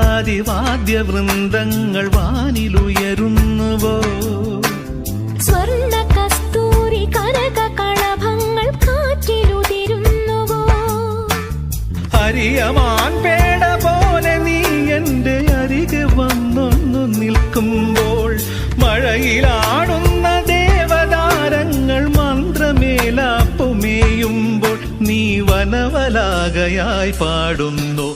മേളാതിവാദ്യവൃന്ദങ്ങൾ വാനിലുയരുന്നുവോ? സ്വർണ്ണ കസ്തൂരി കനക കളഭങ്ങൾ കാറ്റിലുതിരുന്നുവോ? ഹരിയമാൻ പേട പോലെ നീ എന്റെ അരികെ വന്നൊന്നു നിൽക്കുമ്പോൾ, മഴയിലാടുന്ന ദേവതാരങ്ങൾ മന്ത്രമേലാപ്പുമേയുമ്പോൾ, നീ വനവലാകയായി പാടുന്നു.